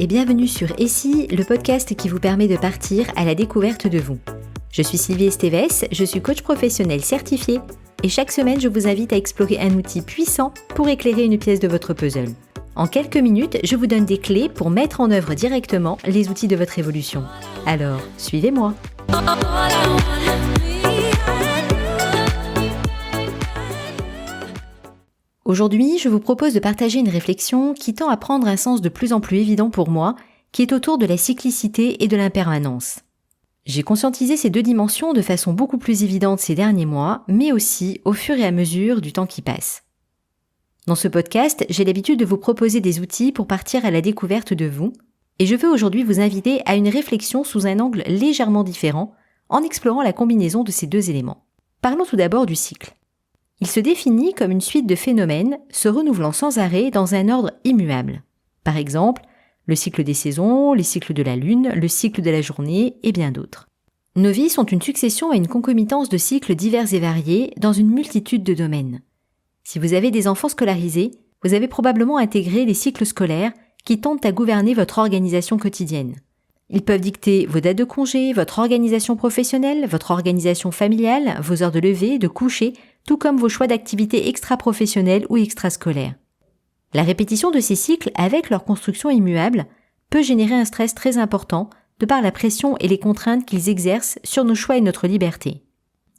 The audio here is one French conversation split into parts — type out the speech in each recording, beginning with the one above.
et bienvenue sur Essie, le podcast qui vous permet de partir à la découverte de vous. Je suis Sylvie Esteves, je suis coach professionnel certifié et chaque semaine je vous invite à explorer un outil puissant pour éclairer une pièce de votre puzzle. En quelques minutes, je vous donne des clés pour mettre en œuvre directement les outils de votre évolution. Alors, suivez-moi. Aujourd'hui, je vous propose de partager une réflexion qui tend à prendre un sens de plus en plus évident pour moi, qui est autour de la cyclicité et de l'impermanence. J'ai conscientisé ces deux dimensions de façon beaucoup plus évidente ces derniers mois, mais aussi au fur et à mesure du temps qui passe. Dans ce podcast, j'ai l'habitude de vous proposer des outils pour partir à la découverte de vous, et je veux aujourd'hui vous inviter à une réflexion sous un angle légèrement différent, en explorant la combinaison de ces deux éléments. Parlons tout d'abord du cycle. Il se définit comme une suite de phénomènes se renouvelant sans arrêt dans un ordre immuable. Par exemple, le cycle des saisons, les cycles de la lune, le cycle de la journée et bien d'autres. Nos vies sont une succession et une concomitance de cycles divers et variés dans une multitude de domaines. Si vous avez des enfants scolarisés, vous avez probablement intégré les cycles scolaires qui tendent à gouverner votre organisation quotidienne. Ils peuvent dicter vos dates de congé, votre organisation professionnelle, votre organisation familiale, vos heures de lever, de coucher, tout comme vos choix d'activités extra-professionnelles ou extrascolaires. La répétition de ces cycles avec leur construction immuable peut générer un stress très important de par la pression et les contraintes qu'ils exercent sur nos choix et notre liberté.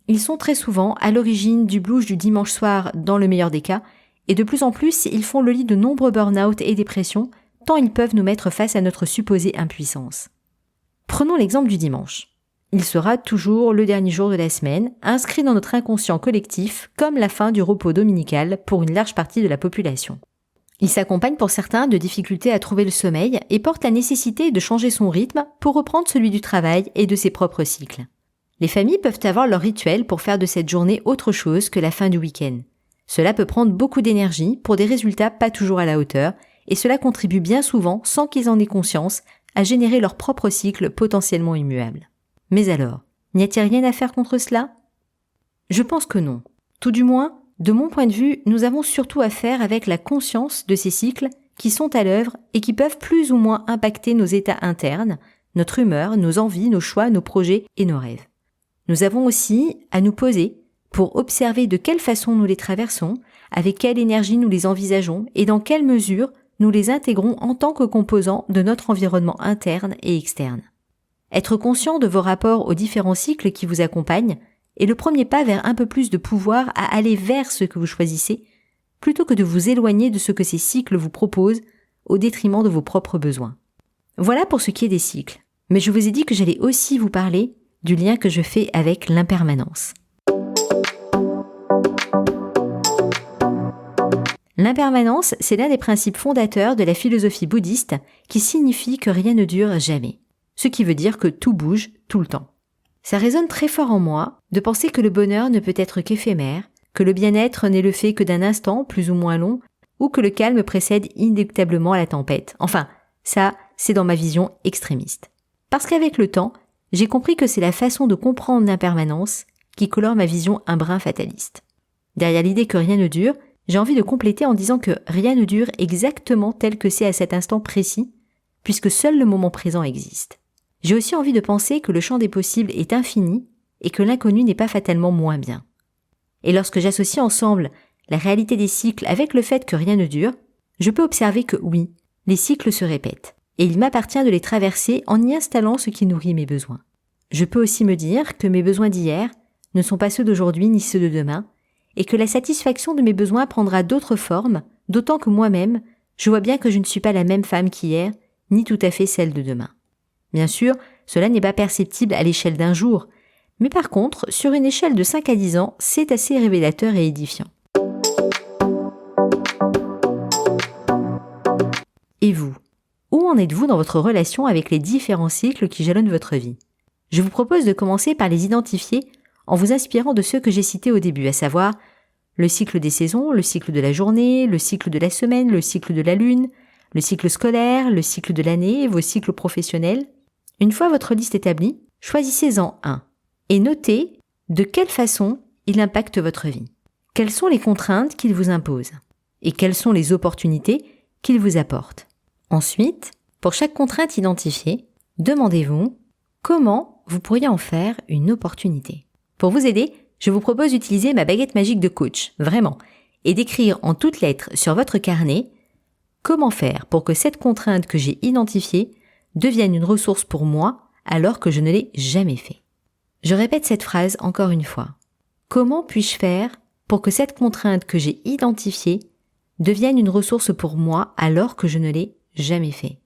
Ils sont très souvent à l'origine du blues du dimanche soir dans le meilleur des cas, et de plus en plus ils font le lit de nombreux burn-out et dépressions, tant ils peuvent nous mettre face à notre supposée impuissance. Prenons l'exemple du dimanche. Il sera toujours le dernier jour de la semaine, inscrit dans notre inconscient collectif comme la fin du repos dominical pour une large partie de la population. Il s'accompagne pour certains de difficultés à trouver le sommeil et porte la nécessité de changer son rythme pour reprendre celui du travail et de ses propres cycles. Les familles peuvent avoir leur rituel pour faire de cette journée autre chose que la fin du week-end. Cela peut prendre beaucoup d'énergie pour des résultats pas toujours à la hauteur et cela contribue bien souvent, sans qu'ils en aient conscience, à générer leur propre cycle potentiellement immuable. Mais alors, n'y a-t-il rien à faire contre cela ? Je pense que non. Tout du moins, de mon point de vue, nous avons surtout à faire avec la conscience de ces cycles qui sont à l'œuvre et qui peuvent plus ou moins impacter nos états internes, notre humeur, nos envies, nos choix, nos projets et nos rêves. Nous avons aussi à nous poser pour observer de quelle façon nous les traversons, avec quelle énergie nous les envisageons et dans quelle mesure nous les intégrons en tant que composants de notre environnement interne et externe. Être conscient de vos rapports aux différents cycles qui vous accompagnent est le premier pas vers un peu plus de pouvoir à aller vers ce que vous choisissez, plutôt que de vous éloigner de ce que ces cycles vous proposent au détriment de vos propres besoins. Voilà pour ce qui est des cycles, mais je vous ai dit que j'allais aussi vous parler du lien que je fais avec l'impermanence. L'impermanence, c'est l'un des principes fondateurs de la philosophie bouddhiste qui signifie que rien ne dure jamais. Ce qui veut dire que tout bouge tout le temps. Ça résonne très fort en moi de penser que le bonheur ne peut être qu'éphémère, que le bien-être n'est le fait que d'un instant plus ou moins long, ou que le calme précède inéluctablement la tempête. Enfin, ça, c'est dans ma vision extrémiste. Parce qu'avec le temps, j'ai compris que c'est la façon de comprendre l'impermanence qui colore ma vision un brin fataliste. Derrière l'idée que rien ne dure, j'ai envie de compléter en disant que rien ne dure exactement tel que c'est à cet instant précis, puisque seul le moment présent existe. J'ai aussi envie de penser que le champ des possibles est infini et que l'inconnu n'est pas fatalement moins bien. Et lorsque j'associe ensemble la réalité des cycles avec le fait que rien ne dure, je peux observer que oui, les cycles se répètent, et il m'appartient de les traverser en y installant ce qui nourrit mes besoins. Je peux aussi me dire que mes besoins d'hier ne sont pas ceux d'aujourd'hui ni ceux de demain, et que la satisfaction de mes besoins prendra d'autres formes, d'autant que moi-même, je vois bien que je ne suis pas la même femme qu'hier, ni tout à fait celle de demain. Bien sûr, cela n'est pas perceptible à l'échelle d'un jour, mais par contre, sur une échelle de 5 à 10 ans, c'est assez révélateur et édifiant. Et vous ? Où en êtes-vous dans votre relation avec les différents cycles qui jalonnent votre vie ? Je vous propose de commencer par les identifier en vous inspirant de ceux que j'ai cités au début, à savoir le cycle des saisons, le cycle de la journée, le cycle de la semaine, le cycle de la lune, le cycle scolaire, le cycle de l'année, vos cycles professionnels. Une fois votre liste établie, choisissez-en un et notez de quelle façon il impacte votre vie. Quelles sont les contraintes qu'il vous impose et quelles sont les opportunités qu'il vous apporte. Ensuite, Pour chaque contrainte identifiée, demandez-vous comment vous pourriez en faire une opportunité. Pour vous aider, je vous propose d'utiliser ma baguette magique de coach, vraiment, et d'écrire en toutes lettres sur votre carnet comment faire pour que cette contrainte que j'ai identifiée devienne une ressource pour moi alors que je ne l'ai jamais fait. Je répète cette phrase encore une fois. Comment puis-je faire pour que cette contrainte que j'ai identifiée devienne une ressource pour moi alors que je ne l'ai jamais fait?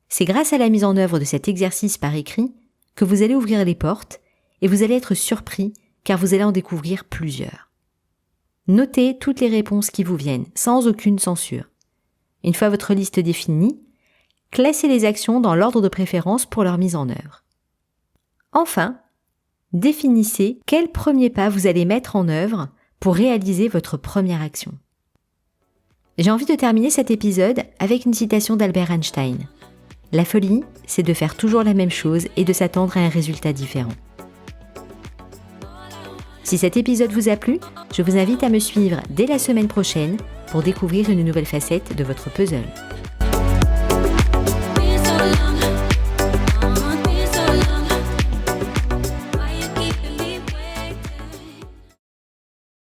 C'est grâce à la mise en œuvre de cet exercice par écrit que vous allez ouvrir les portes et vous allez être surpris car vous allez en découvrir plusieurs. Notez toutes les réponses qui vous viennent, sans aucune censure. Une fois votre liste définie, classez les actions dans l'ordre de préférence pour leur mise en œuvre. Enfin, définissez quel premier pas vous allez mettre en œuvre pour réaliser votre première action. J'ai envie de terminer cet épisode avec une citation d'Albert Einstein. La folie, c'est de faire toujours la même chose et de s'attendre à un résultat différent. Si cet épisode vous a plu, je vous invite à me suivre dès la semaine prochaine pour découvrir une nouvelle facette de votre puzzle.